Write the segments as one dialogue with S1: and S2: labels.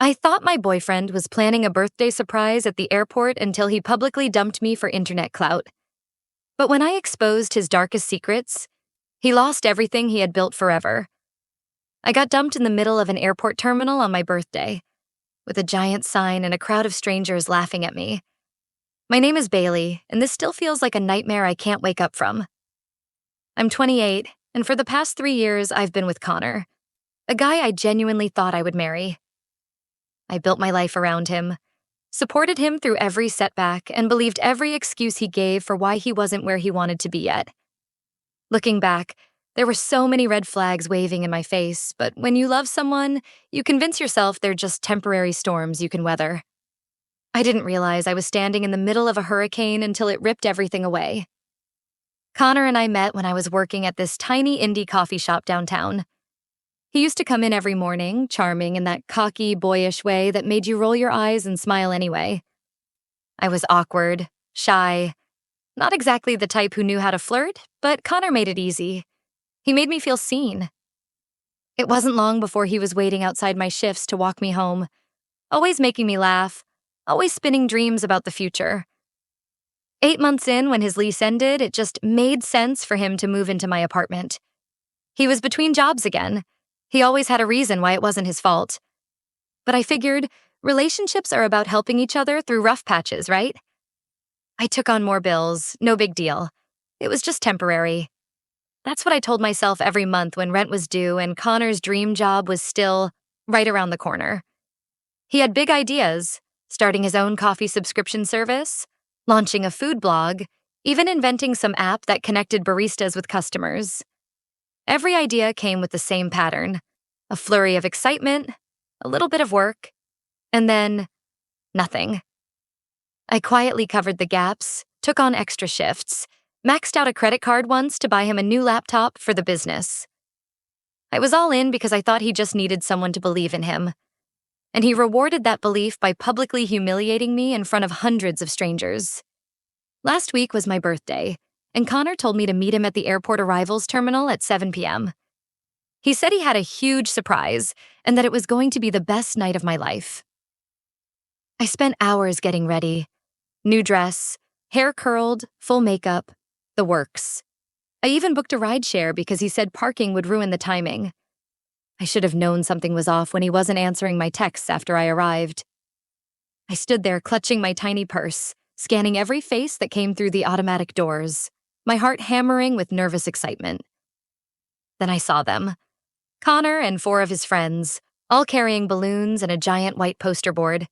S1: I thought my boyfriend was planning a birthday surprise at the airport until he publicly dumped me for internet clout. But when I exposed his darkest secrets, he lost everything he had built forever. I got dumped in the middle of an airport terminal on my birthday, with a giant sign and a crowd of strangers laughing at me. My name is Bailey, and this still feels like a nightmare I can't wake up from. I'm 28, and for the past 3 years, I've been with Connor, a guy I genuinely thought I would marry. I built my life around him, supported him through every setback, and believed every excuse he gave for why he wasn't where he wanted to be yet. Looking back, there were so many red flags waving in my face, but when you love someone, you convince yourself they're just temporary storms you can weather. I didn't realize I was standing in the middle of a hurricane until it ripped everything away. Connor and I met when I was working at this tiny indie coffee shop downtown. He used to come in every morning, charming in that cocky, boyish way that made you roll your eyes and smile anyway. I was awkward, shy, not exactly the type who knew how to flirt, but Connor made it easy. He made me feel seen. It wasn't long before he was waiting outside my shifts to walk me home, always making me laugh, always spinning dreams about the future. 8 months in, when his lease ended, it just made sense for him to move into my apartment. He was between jobs again. He always had a reason why it wasn't his fault. But I figured relationships are about helping each other through rough patches, right? I took on more bills, no big deal. It was just temporary. That's what I told myself every month when rent was due and Connor's dream job was still right around the corner. He had big ideas, starting his own coffee subscription service, launching a food blog, even inventing some app that connected baristas with customers. Every idea came with the same pattern: a flurry of excitement, a little bit of work, and then nothing. I quietly covered the gaps, took on extra shifts, maxed out a credit card once to buy him a new laptop for the business. I was all in because I thought he just needed someone to believe in him. And he rewarded that belief by publicly humiliating me in front of hundreds of strangers. Last week was my birthday, and Connor told me to meet him at the airport arrivals terminal at 7 p.m. He said he had a huge surprise and that it was going to be the best night of my life. I spent hours getting ready. New dress, hair curled, full makeup, the works. I even booked a rideshare because he said parking would ruin the timing. I should have known something was off when he wasn't answering my texts after I arrived. I stood there clutching my tiny purse, scanning every face that came through the automatic doors, my heart hammering with nervous excitement. Then I saw them. Connor and 4 of his friends, all carrying balloons and a giant white poster board.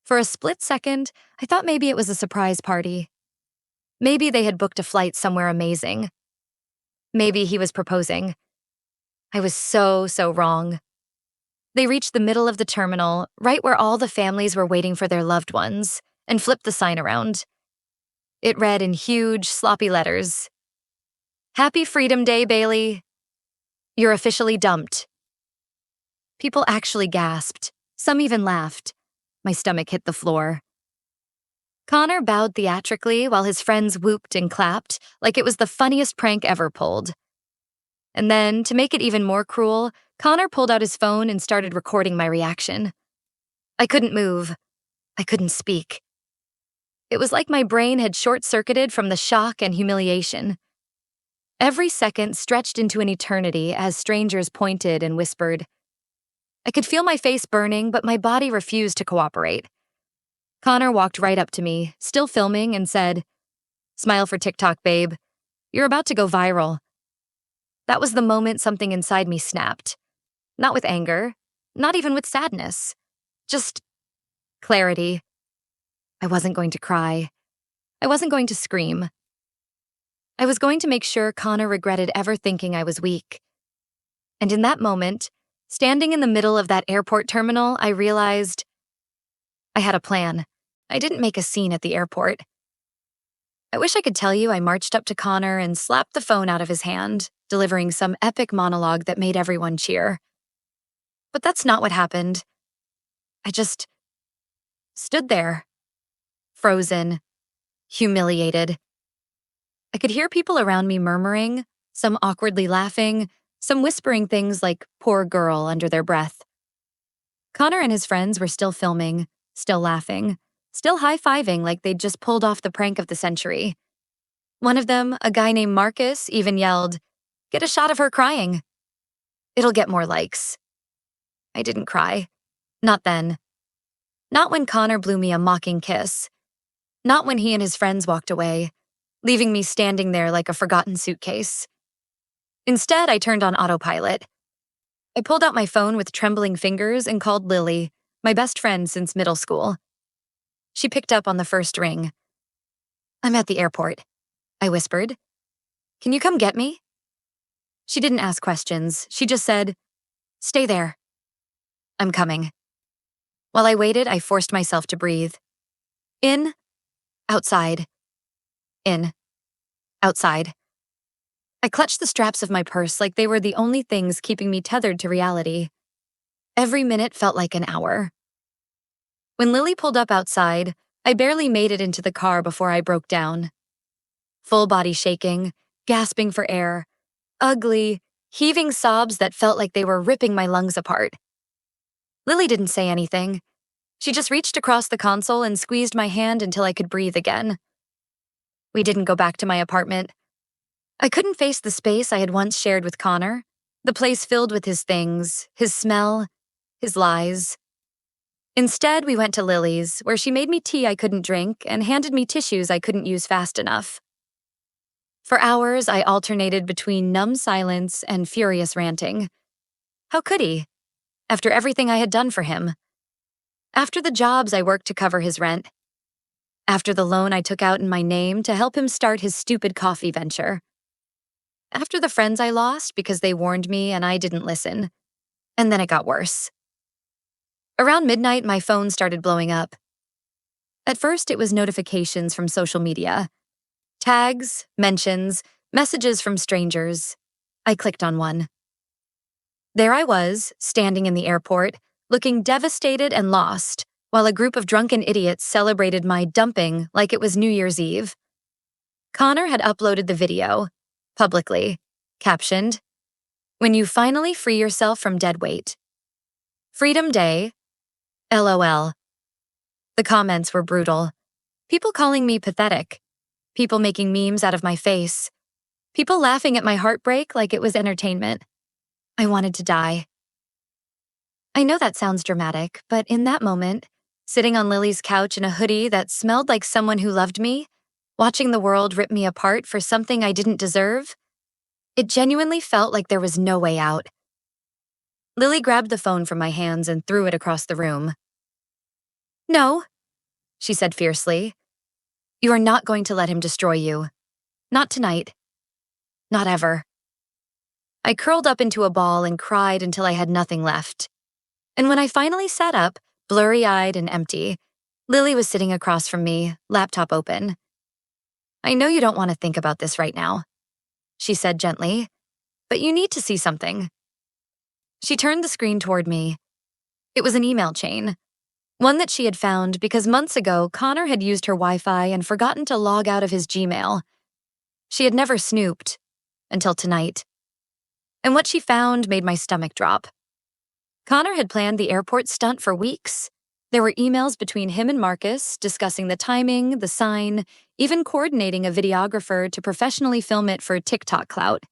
S1: For a split second, I thought maybe it was a surprise party. Maybe they had booked a flight somewhere amazing. Maybe he was proposing. I was so wrong. They reached the middle of the terminal, right where all the families were waiting for their loved ones, and flipped the sign around. It read in huge, sloppy letters, "Happy Freedom Day, Bailey. You're officially dumped." People actually gasped. Some even laughed. My stomach hit the floor. Connor bowed theatrically while his friends whooped and clapped like it was the funniest prank ever pulled. And then, to make it even more cruel, Connor pulled out his phone and started recording my reaction. I couldn't move. I couldn't speak. It was like my brain had short-circuited from the shock and humiliation. Every second stretched into an eternity as strangers pointed and whispered. I could feel my face burning, but my body refused to cooperate. Connor walked right up to me, still filming, and said, "Smile for TikTok, babe. You're about to go viral." That was the moment something inside me snapped. Not with anger, not even with sadness. Just clarity. I wasn't going to cry. I wasn't going to scream. I was going to make sure Connor regretted ever thinking I was weak. And in that moment, standing in the middle of that airport terminal, I realized I had a plan. I didn't make a scene at the airport. I wish I could tell you I marched up to Connor and slapped the phone out of his hand, delivering some epic monologue that made everyone cheer. But that's not what happened. I just stood there, frozen, humiliated. I could hear people around me murmuring, some awkwardly laughing, some whispering things like "poor girl" under their breath. Connor and his friends were still filming, still laughing, still high-fiving like they'd just pulled off the prank of the century. One of them, a guy named Marcus, even yelled, "Get a shot of her crying. It'll get more likes." I didn't cry. Not then. Not when Connor blew me a mocking kiss. Not when he and his friends walked away, leaving me standing there like a forgotten suitcase. Instead, I turned on autopilot. I pulled out my phone with trembling fingers and called Lily, my best friend since middle school. She picked up on the first ring. "I'm at the airport," I whispered. "Can you come get me?" She didn't ask questions. She just said, "Stay there." "I'm coming." While I waited, I forced myself to breathe. In, outside. In, outside. I clutched the straps of my purse like they were the only things keeping me tethered to reality. Every minute felt like an hour. When Lily pulled up outside, I barely made it into the car before I broke down. Full body shaking, gasping for air, ugly, heaving sobs that felt like they were ripping my lungs apart. Lily didn't say anything. She just reached across the console and squeezed my hand until I could breathe again. We didn't go back to my apartment. I couldn't face the space I had once shared with Connor, the place filled with his things, his smell, his lies. Instead, we went to Lily's, where she made me tea I couldn't drink and handed me tissues I couldn't use fast enough. For hours, I alternated between numb silence and furious ranting. How could he? After everything I had done for him. After the jobs I worked to cover his rent. After the loan I took out in my name to help him start his stupid coffee venture. After the friends I lost because they warned me and I didn't listen. And then it got worse. Around midnight, my phone started blowing up. At first, it was notifications from social media. Tags, mentions, messages from strangers. I clicked on one. There I was, standing in the airport, looking devastated and lost, while a group of drunken idiots celebrated my dumping like it was New Year's Eve. Connor had uploaded the video, publicly, captioned, "When you finally free yourself from dead weight. Freedom Day, LOL. The comments were brutal. People calling me pathetic. People making memes out of my face. People laughing at my heartbreak like it was entertainment. I wanted to die. I know that sounds dramatic, but in that moment, sitting on Lily's couch in a hoodie that smelled like someone who loved me, watching the world rip me apart for something I didn't deserve, it genuinely felt like there was no way out. Lily grabbed the phone from my hands and threw it across the room. "No," she said fiercely. "You are not going to let him destroy you. Not tonight. Not ever." I curled up into a ball and cried until I had nothing left. And when I finally sat up, blurry-eyed and empty, Lily was sitting across from me, laptop open. "I know you don't want to think about this right now," she said gently, "but you need to see something." She turned the screen toward me. It was an email chain. One that she had found because months ago, Connor had used her Wi-Fi and forgotten to log out of his Gmail. She had never snooped, until tonight. And what she found made my stomach drop. Connor had planned the airport stunt for weeks. There were emails between him and Marcus discussing the timing, the sign, even coordinating a videographer to professionally film it for TikTok clout.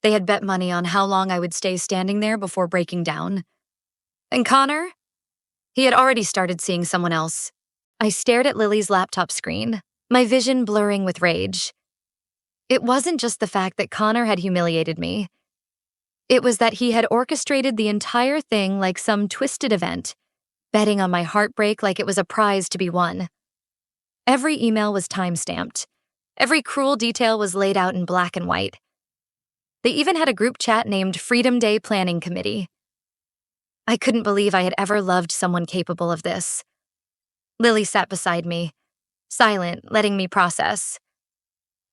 S1: They had bet money on how long I would stay standing there before breaking down. And Connor? He had already started seeing someone else. I stared at Lily's laptop screen, my vision blurring with rage. It wasn't just the fact that Connor had humiliated me. It was that he had orchestrated the entire thing like some twisted event, betting on my heartbreak like it was a prize to be won. Every email was time-stamped. Every cruel detail was laid out in black and white. They even had a group chat named Freedom Day Planning Committee. I couldn't believe I had ever loved someone capable of this. Lily sat beside me, silent, letting me process.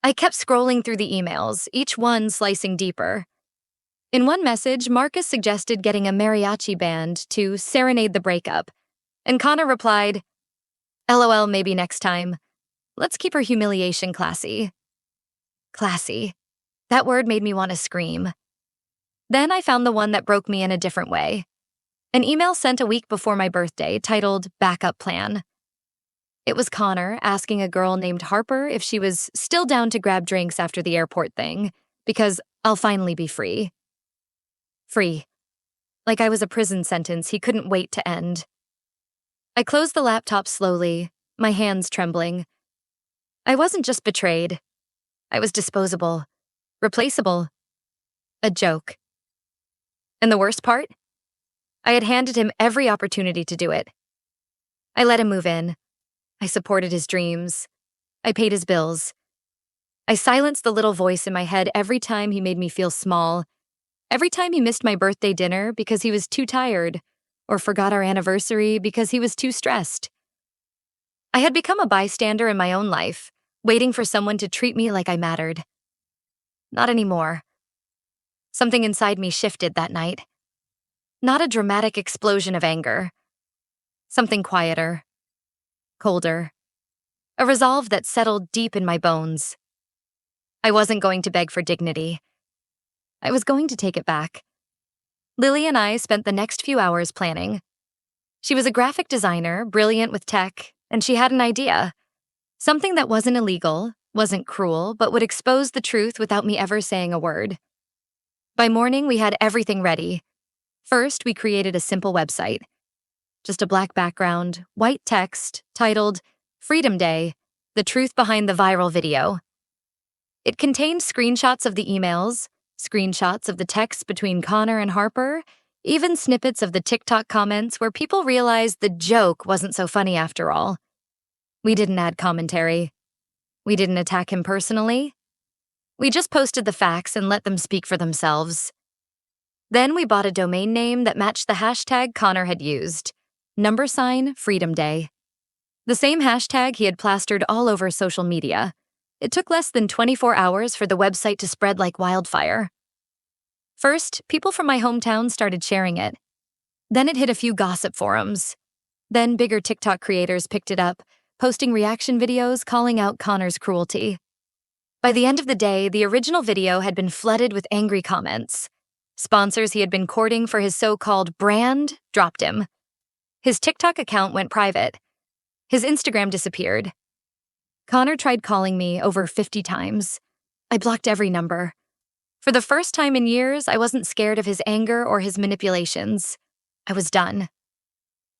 S1: I kept scrolling through the emails, each one slicing deeper. In one message, Marcus suggested getting a mariachi band to serenade the breakup, and Connor replied, "LOL, maybe next time. Let's keep her humiliation classy." Classy. That word made me want to scream. Then I found the one that broke me in a different way. An email sent a week before my birthday titled Backup Plan. It was Connor asking a girl named Harper if she was still down to grab drinks after the airport thing, because I'll finally be free. Free. Like I was a prison sentence he couldn't wait to end. I closed the laptop slowly, my hands trembling. I wasn't just betrayed. I was disposable, replaceable, a joke. And the worst part? I had handed him every opportunity to do it. I let him move in. I supported his dreams. I paid his bills. I silenced the little voice in my head every time he made me feel small, every time he missed my birthday dinner because he was too tired, or forgot our anniversary because he was too stressed. I had become a bystander in my own life, waiting for someone to treat me like I mattered. Not anymore. Something inside me shifted that night. Not a dramatic explosion of anger. Something quieter, colder. A resolve that settled deep in my bones. I wasn't going to beg for dignity. I was going to take it back. Lily and I spent the next few hours planning. She was a graphic designer, brilliant with tech, and she had an idea. Something that wasn't illegal, wasn't cruel, but would expose the truth without me ever saying a word. By morning, we had everything ready. First, we created a simple website. Just a black background, white text, titled Freedom Day, the truth behind the viral video. It contained screenshots of the emails, screenshots of the texts between Connor and Harper, even snippets of the TikTok comments where people realized the joke wasn't so funny after all. We didn't add commentary. We didn't attack him personally. We just posted the facts and let them speak for themselves. Then we bought a domain name that matched the hashtag Connor had used, #Freedom Day. The same hashtag he had plastered all over social media. It took less than 24 hours for the website to spread like wildfire. First, people from my hometown started sharing it. Then it hit a few gossip forums. Then bigger TikTok creators picked it up, posting reaction videos calling out Connor's cruelty. By the end of the day, the original video had been flooded with angry comments. Sponsors he had been courting for his so-called brand dropped him. His TikTok account went private. His Instagram disappeared. Connor tried calling me over 50 times. I blocked every number. For the first time in years, I wasn't scared of his anger or his manipulations. I was done.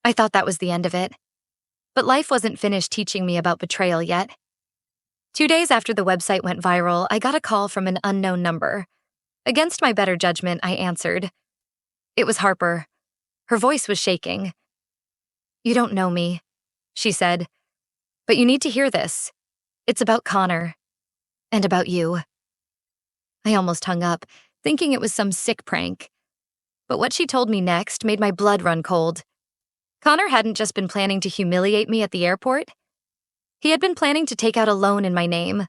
S1: I thought that was the end of it. But life wasn't finished teaching me about betrayal yet. 2 days after the website went viral, I got a call from an unknown number. Against my better judgment, I answered. It was Harper. Her voice was shaking. "You don't know me," she said, "but you need to hear this. It's about Connor. And about you." I almost hung up, thinking it was some sick prank. But what she told me next made my blood run cold. Connor hadn't just been planning to humiliate me at the airport. He had been planning to take out a loan in my name.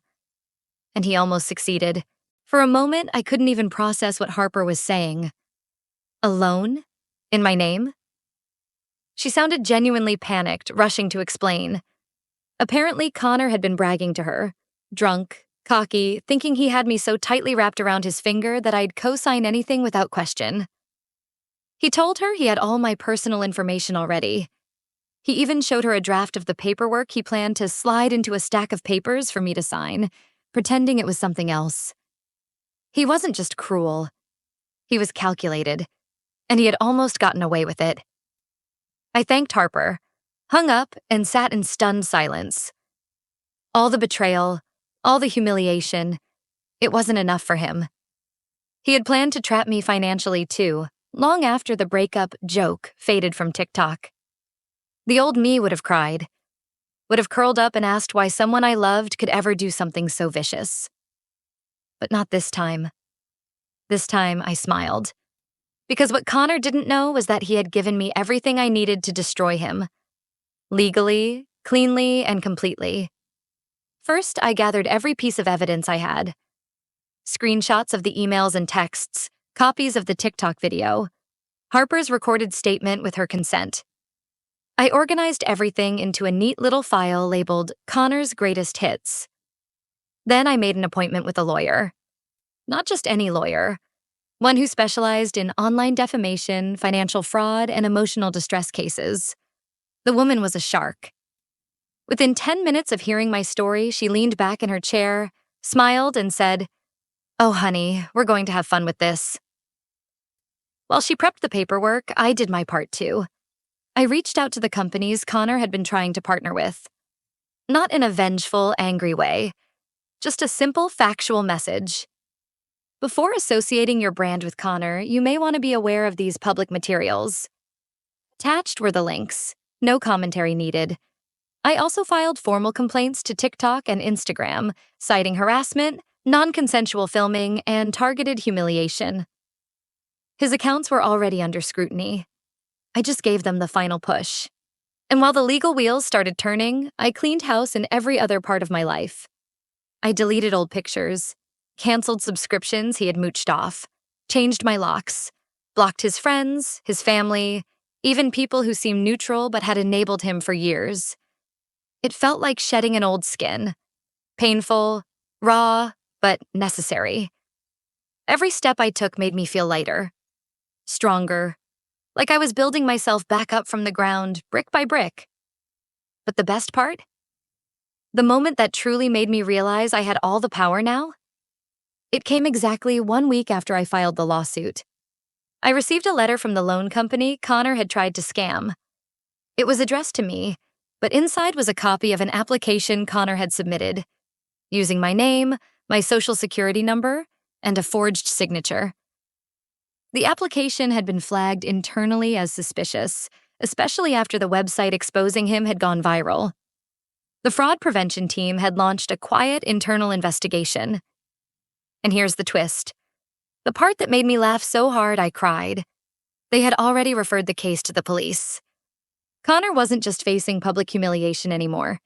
S1: And he almost succeeded. For a moment, I couldn't even process what Harper was saying. A loan? In my name? She sounded genuinely panicked, rushing to explain. Apparently, Connor had been bragging to her. Drunk, cocky, thinking he had me so tightly wrapped around his finger that I'd co-sign anything without question. He told her he had all my personal information already. He even showed her a draft of the paperwork he planned to slide into a stack of papers for me to sign, pretending it was something else. He wasn't just cruel. He was calculated, and he had almost gotten away with it. I thanked Harper, hung up, and sat in stunned silence. All the betrayal, all the humiliation, it wasn't enough for him. He had planned to trap me financially too, long after the breakup joke faded from TikTok. The old me would have cried, would have curled up and asked why someone I loved could ever do something so vicious. But not this time. This time, I smiled. Because what Connor didn't know was that he had given me everything I needed to destroy him. Legally, cleanly, and completely. First, I gathered every piece of evidence I had. Screenshots of the emails and texts, copies of the TikTok video, Harper's recorded statement with her consent. I organized everything into a neat little file labeled Connor's Greatest Hits. Then I made an appointment with a lawyer. Not just any lawyer. one who specialized in online defamation, financial fraud, and emotional distress cases. The woman was a shark. Within 10 minutes of hearing my story, she leaned back in her chair, smiled, and said, "Oh, honey, we're going to have fun with this." While she prepped the paperwork, I did my part too. I reached out to the companies Connor had been trying to partner with. Not in a vengeful, angry way, just a simple, factual message. Before associating your brand with Connor, you may want to be aware of these public materials. Attached were the links. No commentary needed. I also filed formal complaints to TikTok and Instagram, citing harassment, non-consensual filming, and targeted humiliation. His accounts were already under scrutiny. I just gave them the final push. And while the legal wheels started turning, I cleaned house in every other part of my life. I deleted old pictures, canceled subscriptions he had mooched off, changed my locks, blocked his friends, his family, even people who seemed neutral but had enabled him for years. It felt like shedding an old skin. Painful, raw, but necessary. Every step I took made me feel lighter, stronger, like I was building myself back up from the ground, brick by brick. But the best part? The moment that truly made me realize I had all the power now? It came exactly 1 week after I filed the lawsuit. I received a letter from the loan company Connor had tried to scam. It was addressed to me, but inside was a copy of an application Connor had submitted, using my name, my social security number, and a forged signature. The application had been flagged internally as suspicious, especially after the website exposing him had gone viral. The fraud prevention team had launched a quiet internal investigation. And here's the twist. The part that made me laugh so hard I cried. They had already referred the case to the police. Connor wasn't just facing public humiliation anymore.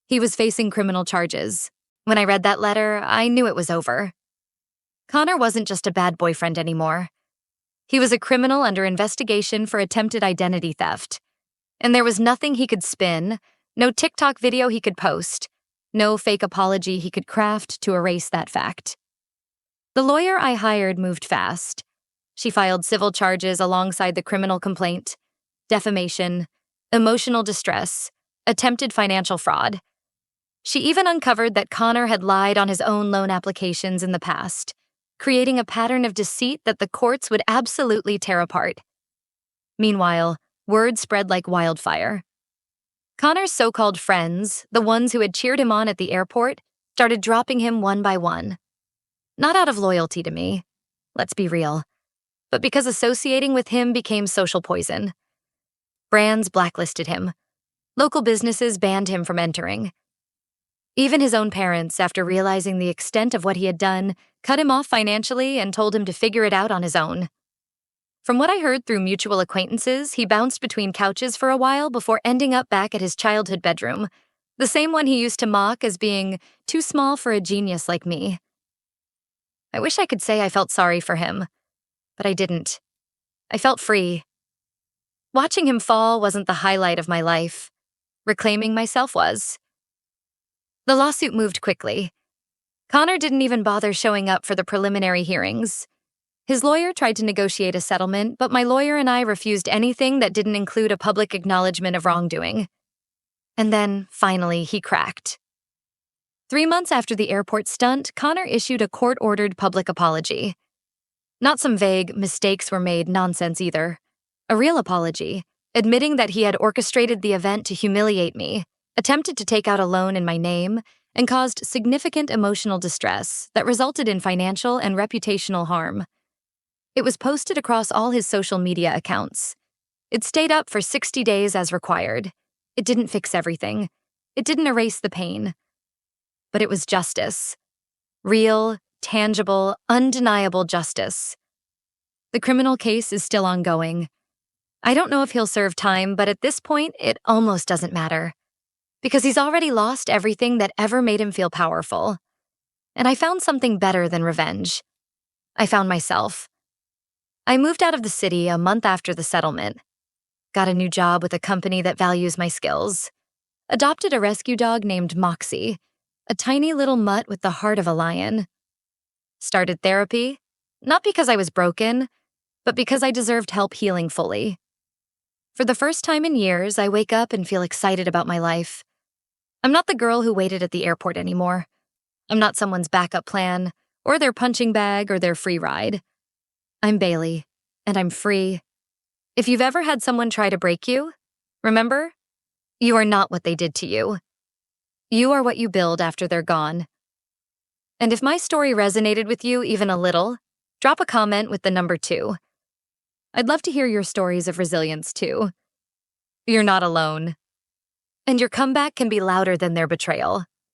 S1: He was facing criminal charges. When I read that letter, I knew it was over. Connor wasn't just a bad boyfriend anymore. He was a criminal under investigation for attempted identity theft. And there was nothing he could spin, no TikTok video he could post, no fake apology he could craft to erase that fact. The lawyer I hired moved fast. She filed civil charges alongside the criminal complaint, defamation, emotional distress, attempted financial fraud. She even uncovered that Connor had lied on his own loan applications in the past, creating a pattern of deceit that the courts would absolutely tear apart. Meanwhile, word spread like wildfire. Connor's so-called friends, the ones who had cheered him on at the airport, started dropping him one by one. Not out of loyalty to me, let's be real, but because associating with him became social poison. Brands blacklisted him. Local businesses banned him from entering. Even his own parents, after realizing the extent of what he had done, cut him off financially and told him to figure it out on his own. From what I heard through mutual acquaintances, he bounced between couches for a while before ending up back at his childhood bedroom, the same one he used to mock as being too small for a genius like me. I wish I could say I felt sorry for him, but I didn't. I felt free. Watching him fall wasn't the highlight of my life. Reclaiming myself was. The lawsuit moved quickly. Connor didn't even bother showing up for the preliminary hearings. His lawyer tried to negotiate a settlement, but my lawyer and I refused anything that didn't include a public acknowledgement of wrongdoing. And then, finally, he cracked. 3 months after the airport stunt, Connor issued a court-ordered public apology. Not some vague mistakes were made nonsense either. A real apology, admitting that he had orchestrated the event to humiliate me, attempted to take out a loan in my name, and caused significant emotional distress that resulted in financial and reputational harm. It was posted across all his social media accounts. It stayed up for 60 days as required. It didn't fix everything. It didn't erase the pain. But it was justice. Real, tangible, undeniable justice. The criminal case is still ongoing. I don't know if he'll serve time, but at this point, it almost doesn't matter. Because he's already lost everything that ever made him feel powerful. And I found something better than revenge. I found myself. I moved out of the city a month after the settlement. Got a new job with a company that values my skills. Adopted a rescue dog named Moxie, a tiny little mutt with the heart of a lion. Started therapy, Not because I was broken, but because I deserved help healing fully. For the first time in years, I wake up and feel excited about my life. I'm not the girl who waited at the airport anymore. I'm not someone's backup plan, or their punching bag, or their free ride. I'm Bailey, and I'm free. If you've ever had someone try to break you, remember, you are not what they did to you. You are what you build after they're gone. And if my story resonated with you even a little, drop a comment with the number 2. I'd love to hear your stories of resilience too. You're not alone. And your comeback can be louder than their betrayal.